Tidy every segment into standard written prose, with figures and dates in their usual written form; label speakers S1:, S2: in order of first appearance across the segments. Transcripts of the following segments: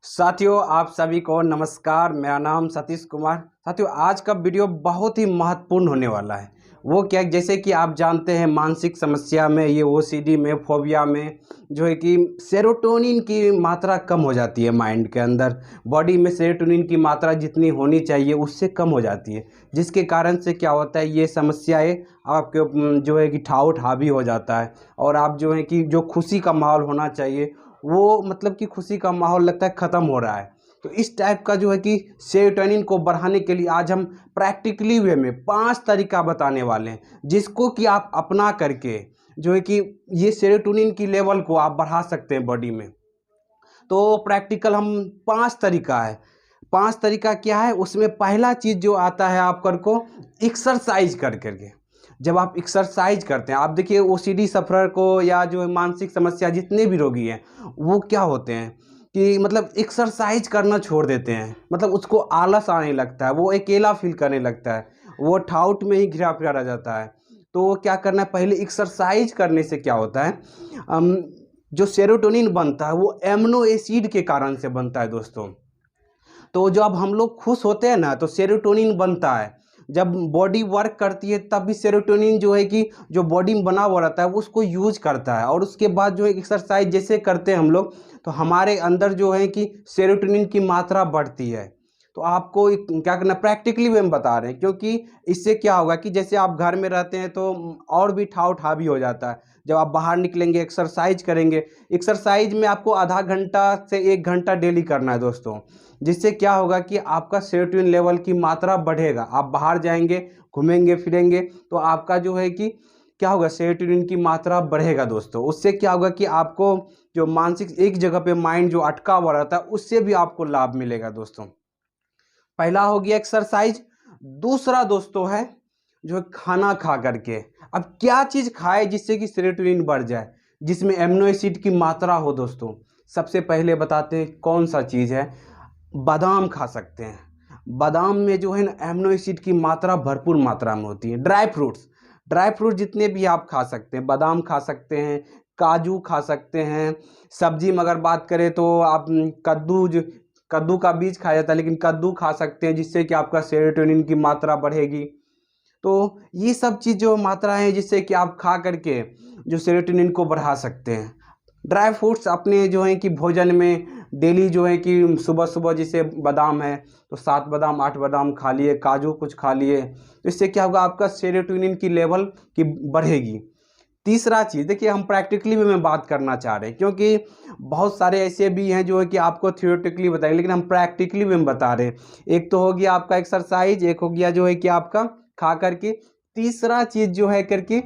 S1: साथियों, आप सभी को नमस्कार। मेरा नाम सतीश कुमार। साथियों, आज का वीडियो बहुत ही महत्वपूर्ण होने वाला है। वो क्या, जैसे कि आप जानते हैं, मानसिक समस्या में, ये ओसीडी में, फोबिया में जो है कि सेरोटोनिन की मात्रा कम हो जाती है। माइंड के अंदर, बॉडी में सेरोटोनिन की मात्रा जितनी होनी चाहिए उससे कम हो जाती है, जिसके कारण से क्या होता है, ये समस्याएं आपके जो है कि ठाउट हावी हो जाता है। और आप जो है कि जो खुशी का माहौल होना चाहिए, वो मतलब कि खुशी का माहौल लगता है ख़त्म हो रहा है। तो इस टाइप का जो है कि सेरोटोनिन को बढ़ाने के लिए आज हम प्रैक्टिकली वे में 5 तरीका बताने वाले हैं, जिसको कि आप अपना करके जो है कि ये सेरोटोनिन की लेवल को आप बढ़ा सकते हैं बॉडी में। तो प्रैक्टिकल हम 5 तरीका है। 5 तरीका क्या है, उसमें पहला चीज़ जो आता है आप कर को एक्सरसाइज कर करके। जब आप एक्सरसाइज करते हैं, आप देखिए ओसीडी सफ़र को या जो मानसिक समस्या जितने भी रोगी हैं, वो क्या होते हैं कि मतलब एक्सरसाइज करना छोड़ देते हैं। मतलब उसको आलस आने लगता है, वो अकेला फील करने लगता है, वो ठाउट में ही घिरा फिरा रह जाता है। तो क्या करना है, पहले एक्सरसाइज करने से क्या होता है, जो सेरोटोनिन बनता है वो एमिनो एसिड के कारण से बनता है दोस्तों। तो जब हम लोग खुश होते हैं ना, तो सेरोटोनिन बनता है। जब बॉडी वर्क करती है तब भी सेरोटोनिन जो है कि जो बॉडी में बना हुआ रहता है वो उसको यूज करता है। और उसके बाद जो है एक्सरसाइज जैसे करते हैं हम लोग, तो हमारे अंदर जो है कि सेरोटोनिन की मात्रा बढ़ती है। तो आपको क्या करना, प्रैक्टिकली वे हम बता रहे हैं, क्योंकि इससे क्या होगा कि जैसे आप घर में रहते हैं तो और भी ठाव ठावी हो जाता है। जब आप बाहर निकलेंगे, एक्सरसाइज करेंगे, एक्सरसाइज में आपको आधा घंटा से 1 घंटा डेली करना है दोस्तों। जिससे क्या होगा कि आपका सेरोटोनिन लेवल की मात्रा बढ़ेगा। आप बाहर जाएंगे, घूमेंगे फिरेंगे, तो आपका जो है कि क्या होगा, सेरोटोनिन की मात्रा बढ़ेगा दोस्तों। उससे क्या होगा कि आपको जो मानसिक एक जगह पे माइंड जो अटका हुआ रहता है, उससे भी आपको लाभ मिलेगा दोस्तों। पहला हो गया एक्सरसाइज। दूसरा दोस्तों है जो है खाना खा करके। अब क्या चीज़ खाए जिससे कि सेरोटोनिन बढ़ जाए, जिसमें एमिनो एसिड की मात्रा हो दोस्तों। सबसे पहले बताते हैं कौन सा चीज़ है। बादाम खा सकते हैं। बादाम में जो है ना एमिनो एसिड की मात्रा भरपूर मात्रा में होती है। ड्राई फ्रूट जितने भी आप खा सकते हैं, बादाम खा सकते हैं, काजू खा सकते हैं। सब्जी में अगर बात करें तो आप कद्दू का बीज खाया जाता है, लेकिन कद्दू खा सकते हैं, जिससे कि आपका सेरोटोनिन की मात्रा बढ़ेगी। तो ये सब चीज़ जो मात्रा है जिससे कि आप खा करके जो सेरोटोनिन को बढ़ा सकते हैं। ड्राई फ्रूट्स अपने जो है कि भोजन में डेली जो है कि सुबह सुबह जैसे बादाम है तो 7 बादाम 8 बादाम खा लिए, काजू कुछ खा लिए, तो इससे क्या होगा, आपका सेरोटोनिन की लेवल की बढ़ेगी। तीसरा चीज़ देखिए, हम प्रैक्टिकली भी मैं बात करना चाह रहे हैं, क्योंकि बहुत सारे ऐसे भी हैं जो है कि आपको थियोरेटिकली बताएंगे, लेकिन हम प्रैक्टिकली भी हम बता रहे हैं। एक तो हो गया आपका एक्सरसाइज, एक हो गया जो है कि आपका खा करके, तीसरा चीज़ जो है करके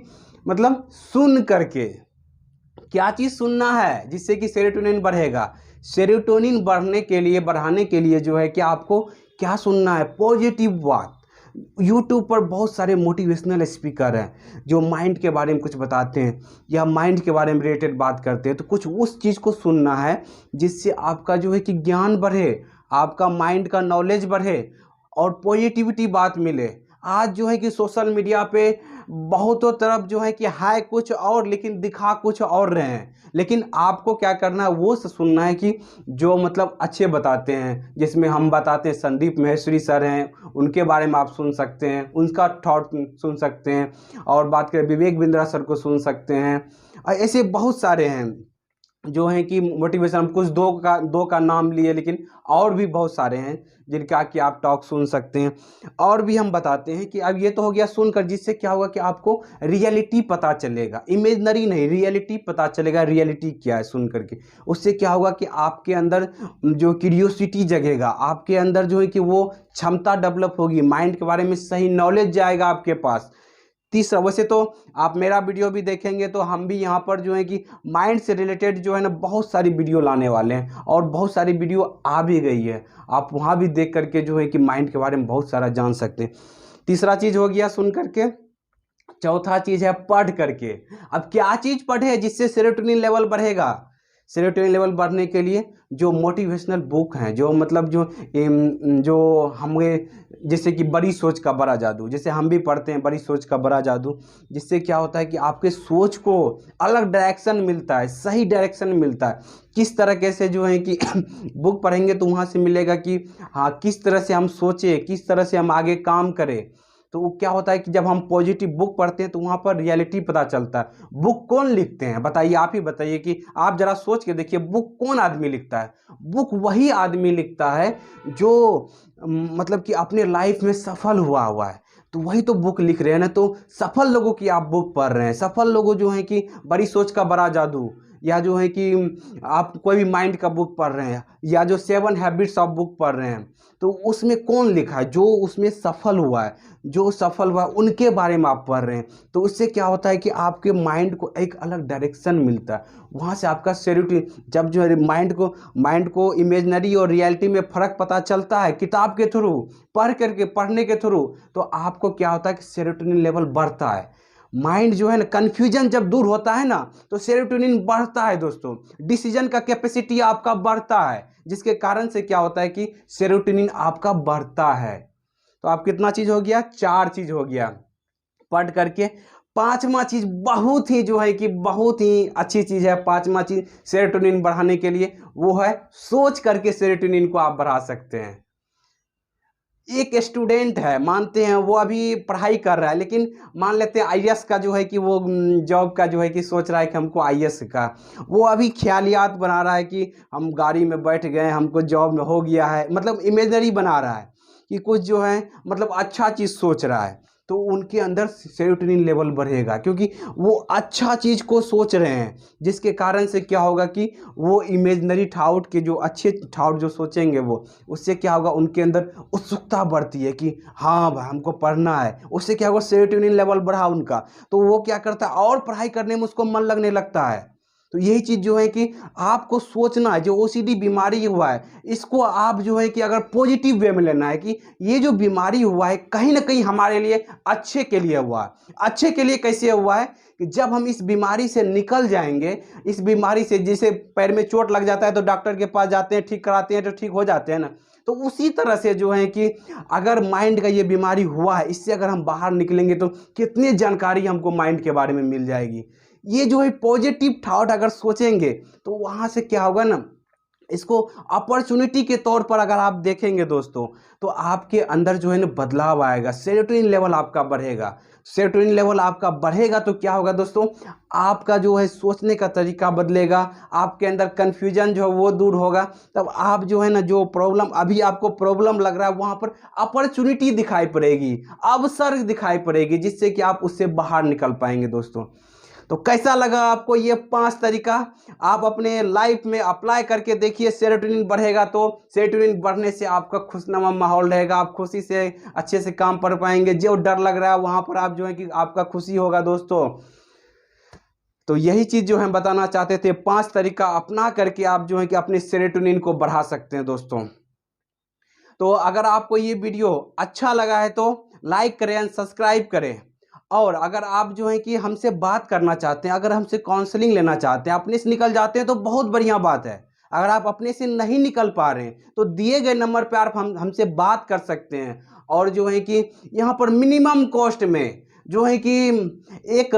S1: मतलब सुन करके। क्या चीज़ सुनना है जिससे कि सेरोटोनिन बढ़ेगा। सेरोटोनिन बढ़ाने के लिए जो है कि आपको क्या सुनना है, पॉजिटिव बात। यूट्यूब पर बहुत सारे मोटिवेशनल स्पीकर हैं जो माइंड के बारे में कुछ बताते हैं या माइंड के बारे में रिलेटेड बात करते हैं। तो कुछ उस चीज़ को सुनना है जिससे आपका जो है कि ज्ञान बढ़े, आपका माइंड का नॉलेज बढ़े और पॉजिटिविटी बात मिले। आज जो है कि सोशल मीडिया पे बहुतों तरफ जो है कि है कुछ और लेकिन दिखा कुछ और रहे हैं। लेकिन आपको क्या करना है, वो सुनना है कि जो मतलब अच्छे बताते हैं। जिसमें हम बताते हैं, संदीप महेश्वरी सर हैं, उनके बारे में आप सुन सकते हैं, उनका थॉट सुन सकते हैं। और बात करें विवेक बिंद्रा सर को सुन सकते हैं। ऐसे बहुत सारे हैं जो हैं कि मोटिवेशन, हम कुछ दो का नाम लिए, लेकिन और भी बहुत सारे हैं जिनका कि आप टॉक सुन सकते हैं। और भी हम बताते हैं कि अब ये तो हो गया सुनकर, जिससे क्या होगा कि आपको रियलिटी पता चलेगा, इमेजनरी नहीं, रियलिटी पता चलेगा, रियलिटी क्या है सुन करके। उससे क्या होगा कि आपके अंदर जो क्यूरियोसिटी जगेगा, आपके अंदर जो है कि वो क्षमता डेवलप होगी, माइंड के बारे में सही नॉलेज जाएगा आपके पास। तीसरा, वैसे तो आप मेरा वीडियो भी देखेंगे तो हम भी यहाँ पर जो है कि माइंड से रिलेटेड जो है ना बहुत सारी वीडियो लाने वाले हैं, और बहुत सारी वीडियो आ भी गई है। आप वहाँ भी देख करके जो है कि माइंड के बारे में बहुत सारा जान सकते हैं। तीसरा चीज़ हो गया सुन करके। चौथा चीज़ है पढ़ करके। अब क्या चीज़ पढ़े जिससे सेरोटोनिन लेवल बढ़ेगा। सेरोटोनिन लेवल बढ़ने के लिए जो मोटिवेशनल बुक हैं, जो मतलब जो हमें, जैसे कि बड़ी सोच का बड़ा जादू, जैसे हम भी पढ़ते हैं बड़ी सोच का बड़ा जादू, जिससे क्या होता है कि आपके सोच को अलग डायरेक्शन मिलता है, सही डायरेक्शन मिलता है। किस तरीके से जो है कि बुक पढ़ेंगे तो वहाँ से मिलेगा कि हाँ किस तरह से हम सोचें, किस तरह से हम आगे काम करें। तो वो क्या होता है कि जब हम पॉजिटिव बुक पढ़ते हैं तो वहाँ पर रियलिटी पता चलता है। बुक कौन लिखते हैं बताइए, आप ही बताइए कि आप जरा सोच के देखिए, बुक कौन आदमी लिखता है? बुक वही आदमी लिखता है जो मतलब कि अपने लाइफ में सफल हुआ है, तो वही तो बुक लिख रहे हैं ना। तो सफल लोगों की आप बुक पढ़ रहे हैं, सफल लोगों जो हैं कि बड़ी सोच का बड़ा जादू, या जो है कि आप कोई भी माइंड का बुक पढ़ रहे हैं, या जो 7 हैबिट्स ऑफ बुक पढ़ रहे हैं, तो उसमें कौन लिखा है? जो उसमें सफल हुआ है, जो सफल हुआ है उनके बारे में आप पढ़ रहे हैं। तो उससे क्या होता है कि आपके माइंड को एक अलग डायरेक्शन मिलता है। वहाँ से आपका सेरोटोनिन, जब जो है माइंड को इमेजनरी और रियलिटी में फ़र्क पता चलता है किताब के थ्रू, पढ़ने के थ्रू, तो आपको क्या होता है कि सेरोटोनिन लेवल बढ़ता है। माइंड जो है ना, कन्फ्यूजन जब दूर होता है ना, तो सेरोटोनिन बढ़ता है दोस्तों। डिसीजन का कैपेसिटी आपका बढ़ता है, जिसके कारण से क्या होता है कि सेरोटोनिन आपका बढ़ता है। तो आप कितना चीज़ हो गया? 4 चीज़ हो गया पढ़ करके। पांचवा चीज़ बहुत ही जो है कि बहुत ही अच्छी चीज़ है, पांचवा चीज़ सेरोटोनिन बढ़ाने के लिए, वो है सोच करके सेरोटोनिन को आप बढ़ा सकते हैं। एक स्टूडेंट है, मानते हैं वो अभी पढ़ाई कर रहा है, लेकिन मान लेते हैं आईएएस का जो है कि वो जॉब का जो है कि सोच रहा है कि हमको आईएएस का, वो अभी ख्यालियात बना रहा है कि हम गाड़ी में बैठ गए, हमको जॉब में हो गया है, मतलब इमेजनरी बना रहा है कि कुछ जो है मतलब अच्छा चीज़ सोच रहा है। तो उनके अंदर सेरोटोनिन लेवल बढ़ेगा, क्योंकि वो अच्छा चीज़ को सोच रहे हैं, जिसके कारण से क्या होगा कि वो इमेजनरी थाउट के जो अच्छे थाउट जो सोचेंगे, वो उससे क्या होगा, उनके अंदर उत्सुकता बढ़ती है कि हाँ भाई हमको पढ़ना है। उससे क्या होगा, सेरोटोनिन लेवल बढ़ा उनका, तो वो क्या करता है और पढ़ाई करने में उसको मन लगने लगता है। तो यही चीज़ जो है कि आपको सोचना है, जो ओसीडी बीमारी हुआ है, इसको आप जो है कि अगर पॉजिटिव वे में लेना है कि ये जो बीमारी हुआ है कहीं ना कहीं हमारे लिए अच्छे के लिए हुआ है। अच्छे के लिए कैसे हुआ है कि जब हम इस बीमारी से निकल जाएंगे, इस बीमारी से, जैसे पैर में चोट लग जाता है तो डॉक्टर के पास जाते हैं, ठीक कराते हैं तो ठीक हो जाते हैं ना, तो उसी तरह से जो है कि अगर माइंड का ये बीमारी हुआ है, इससे अगर हम बाहर निकलेंगे तो कितनी जानकारी हमको माइंड के बारे में मिल जाएगी। ये जो है पॉजिटिव थॉट अगर सोचेंगे तो वहाँ से क्या होगा ना, इसको अपॉर्चुनिटी के तौर पर अगर आप देखेंगे दोस्तों, तो आपके अंदर जो है ना बदलाव आएगा, सेरोटोनिन लेवल आपका बढ़ेगा। सेरोटोनिन लेवल आपका बढ़ेगा तो क्या होगा दोस्तों, आपका जो है सोचने का तरीका बदलेगा, आपके अंदर कन्फ्यूजन जो है वो दूर होगा। तब आप जो है ना, जो प्रॉब्लम अभी आपको प्रॉब्लम लग रहा है, वहाँ पर अपॉर्चुनिटी दिखाई पड़ेगी, अवसर दिखाई पड़ेगी, जिससे कि आप उससे बाहर निकल पाएंगे दोस्तों। तो कैसा लगा आपको ये 5 तरीका? आप अपने लाइफ में अप्लाई करके देखिए, सेरोटोनिन बढ़ेगा तो सेरोटोनिन बढ़ने से आपका खुशनुमा माहौल रहेगा, आप खुशी से अच्छे से काम कर पाएंगे। जो डर लग रहा है वहाँ पर आप जो है कि आपका खुशी होगा दोस्तों। तो यही चीज़ जो हम बताना चाहते थे, 5 तरीका अपना करके आप जो है कि अपने सेरोटोनिन को बढ़ा सकते हैं दोस्तों। तो अगर आपको ये वीडियो अच्छा लगा है तो लाइक करें एंड सब्सक्राइब करें। और अगर आप जो है कि हमसे बात करना चाहते हैं, अगर हमसे काउंसलिंग लेना चाहते हैं, अपने से निकल जाते हैं तो बहुत बढ़िया बात है। अगर आप अपने से नहीं निकल पा रहे हैं तो दिए गए नंबर पर आप हमसे बात कर सकते हैं। और जो है कि यहाँ पर मिनिमम कॉस्ट में जो है कि एक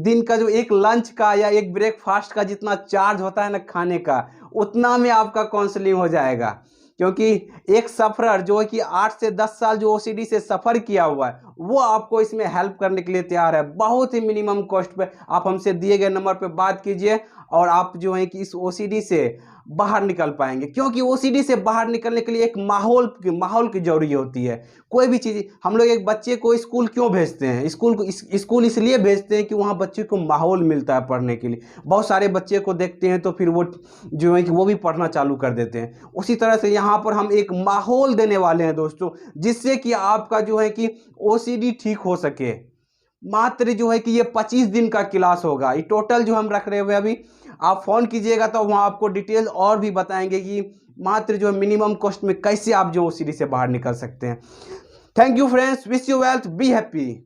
S1: दिन का जो एक लंच का या एक ब्रेकफास्ट का जितना चार्ज होता है ना खाने का, उतना में आपका काउंसलिंग हो जाएगा। क्योंकि एक सफरर जो है कि 8 से 10 साल जो ओसीडी से सफ़र किया हुआ है, वो आपको इसमें हेल्प करने के लिए तैयार है। बहुत ही मिनिमम कॉस्ट पे आप हमसे दिए गए नंबर पे बात कीजिए और आप जो है कि इस ओसीडी से बाहर निकल पाएंगे। क्योंकि ओसीडी से बाहर निकलने के लिए एक माहौल की जरूरी होती है। कोई भी चीज़, हम लोग एक बच्चे को स्कूल क्यों भेजते हैं? स्कूल इसलिए भेजते हैं कि वहाँ बच्चे को माहौल मिलता है पढ़ने के लिए। बहुत सारे बच्चे को देखते हैं तो फिर वो जो है कि वो भी पढ़ना चालू कर देते हैं। उसी तरह से यहाँ पर हम एक माहौल देने वाले हैं दोस्तों, जिससे कि आपका जो है कि ओसीडी ठीक हो सके। मात्र जो है कि ये 25 दिन का क्लास होगा, ये टोटल जो हम रख रहे हुए अभी। आप फ़ोन कीजिएगा तो वहाँ आपको डिटेल और भी बताएंगे कि मात्र जो है मिनिमम कॉस्ट में कैसे आप जो ओसीडी से बाहर निकल सकते हैं। Thank you friends, wish you wealth, be happy.